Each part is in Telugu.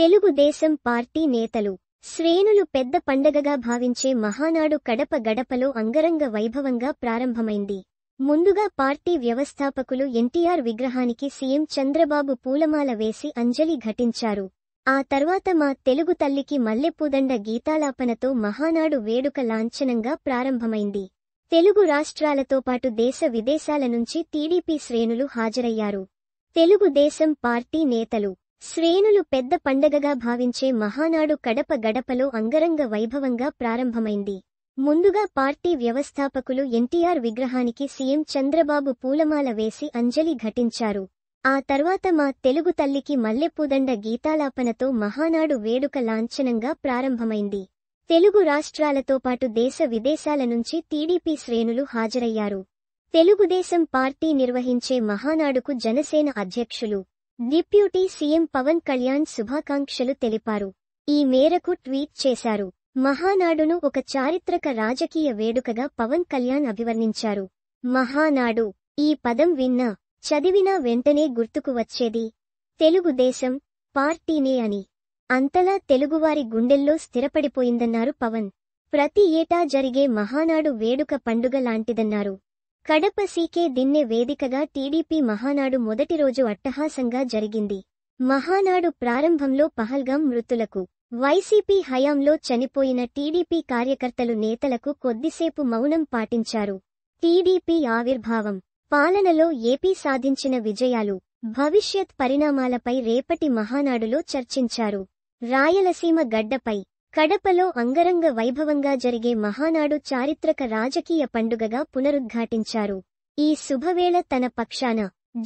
తెలుగుదేశం పార్టీ నేతలు, శ్రేణులు పెద్ద పండగగా భావించే మహానాడు కడప గడపలో అంగరంగ వైభవంగా ప్రారంభమైంది. ముందుగా పార్టీ వ్యవస్థాపకులు ఎన్టీఆర్ విగ్రహానికి సీఎం చంద్రబాబు పూలమాల వేసి అంజలి ఘటించారు. ఆ తర్వాత మా తెలుగు తల్లికి మల్లెపూదండ గీతాలాపనతో మహానాడు వేడుక లాంఛనంగా ప్రారంభమైంది. తెలుగు రాష్ట్రాలతో పాటు దేశ విదేశాల నుంచి టీడీపీ శ్రేణులు హాజరయ్యారు. తెలుగుదేశం పార్టీ నేతలు, శ్రేణులు పెద్ద పండగగా భావించే మహానాడు కడప గడపలో అంగరంగ వైభవంగా ప్రారంభమైంది. ముందుగా పార్టీ వ్యవస్థాపకులు ఎన్టీఆర్ విగ్రహానికి సీఎం చంద్రబాబు పూలమాల వేసి అంజలి ఘటించారు. ఆ తర్వాత మా తెలుగు తల్లికి మల్లెపూదండ గీతాలాపనతో మహానాడు వేడుక లాంఛనంగా ప్రారంభమైంది. తెలుగు రాష్ట్రాలతో పాటు దేశ విదేశాల నుంచి టీడీపీ శ్రేణులు హాజరయ్యారు. తెలుగుదేశం పార్టీ నిర్వహించే మహానాడుకు జనసేన అధ్యక్షులు, డిప్యూటీ సీఎం పవన్ కళ్యాణ్ శుభాకాంక్షలు తెలిపారు. ఈ మేరకు ట్వీట్ చేశారు. మహానాడును ఒక చారిత్రక రాజకీయ వేడుకగా పవన్ కళ్యాణ్ అభివర్ణించారు. మహానాడు, ఈ పదం విన్నా, చదివినా వెంటనే గుర్తుకు వచ్చేది తెలుగుదేశం పార్టీనే అని. అంతలా తెలుగువారి గుండెల్లో స్థిరపడిపోయిందన్నారు పవన్. ప్రతి ఏటా జరిగే మహానాడు వేడుక పండుగ లాంటిదన్నారు. కడప సీకే దిన్నె వేదికగా టీడీపీ మహానాడు మొదటి రోజు అట్టహాసంగా జరిగింది. మహానాడు ప్రారంభంలో పహల్గాం మృతులకు, వైసీపీ హయాంలో చనిపోయిన టీడీపీ కార్యకర్తలు నేతలకు కొద్దిసేపు మౌనం పాటించారు. టీడీపీ ఆవిర్భావం, పాలనలో ఏపీ సాధించిన విజయాలు, భవిష్యత్ పరిణామాలపై రేపటి మహానాడులో చర్చించారు. రాయలసీమ గడ్డపై కడపలో అంగరంగ వైభవంగా జరిగే మహానాడు చారిత్రక రాజకీయ పండుగగా పునరుద్ఘాటించారు. ఈ శుభవేళ తన పక్షాన,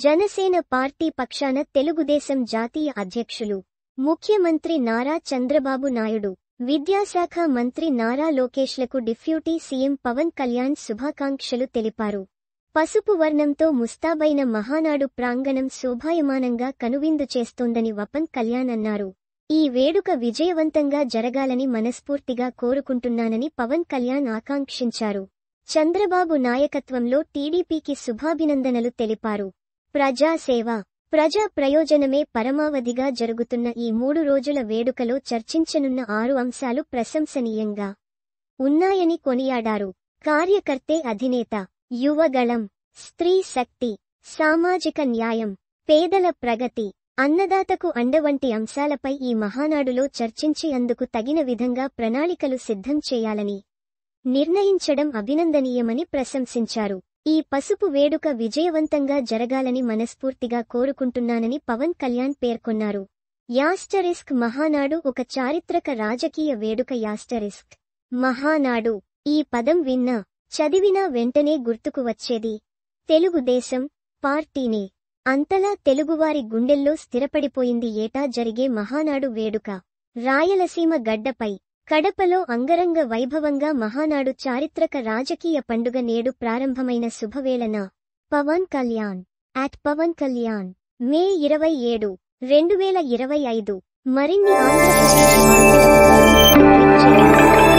జనసేన పార్టీ పక్షాన తెలుగుదేశం జాతీయ అధ్యక్షులు, ముఖ్యమంత్రి నారా చంద్రబాబు నాయుడు, విద్యాశాఖ మంత్రి నారా లోకేష్లకు డిప్యూటీ సీఎం పవన్ కళ్యాణ్ శుభాకాంక్షలు తెలిపారు. పసుపు వర్ణంతో ముస్తాబైన మహానాడు ప్రాంగణం శోభాయమానంగా కనువిందు చేస్తోందని పవన్ కళ్యాణ్ అన్నారు. ఈ వేడుక విజయవంతంగా జరగాలని మనస్ఫూర్తిగా కోరుకుంటున్నానని పవన్ కళ్యాణ్ ఆకాంక్షించారు. చంద్రబాబు నాయకత్వంలో టీడీపీకి శుభాభినందనలు తెలిపారు. ప్రజాసేవ, ప్రజా ప్రయోజనమే పరమావధిగా జరుగుతున్న ఈ 3 రోజుల వేడుకలో చర్చించనున్న 6 అంశాలు ప్రశంసనీయంగా ఉన్నాయని కొనియాడారు. కార్యకర్తే అధినేత, యువగళం, స్త్రీ శక్తి, సామాజిక న్యాయం, పేదల ప్రగతి, అన్నదాతకు అండ వంటి అంశాలపై ఈ మహానాడులో చర్చించి అందుకు తగిన విధంగా ప్రణాళికలు సిద్ధం చేయాలని నిర్ణయించడం అభినందనీయమని ప్రశంసించారు. ఈ పసుపు వేడుక విజయవంతంగా జరగాలని మనస్ఫూర్తిగా కోరుకుంటున్నానని పవన్ కళ్యాణ్ పేర్కొన్నారు. యాస్టరిస్క్ మహానాడు ఒక చారిత్రక రాజకీయ వేడుక. యాస్టరిస్క్ మహానాడు, ఈ పదం విన్నా, చదివినా వెంటనే గుర్తుకు వచ్చేది తెలుగుదేశం పార్టీనే. అంతలా తెలుగువారి గుండెల్లో స్థిరపడిపోయింది ఏటా జరిగే మహానాడు వేడుక. రాయలసీమ గడ్డపై కడపలో అంగరంగ వైభవంగా మహానాడు చారిత్రక రాజకీయ పండుగ నేడు ప్రారంభమైన శుభవేళన పవన్ కళ్యాణ్ @పవన్ కళ్యాణ్ మే 27, 2025 మరిన్ని ఆంధ్రప్రదేశ్ వార్తల కోసం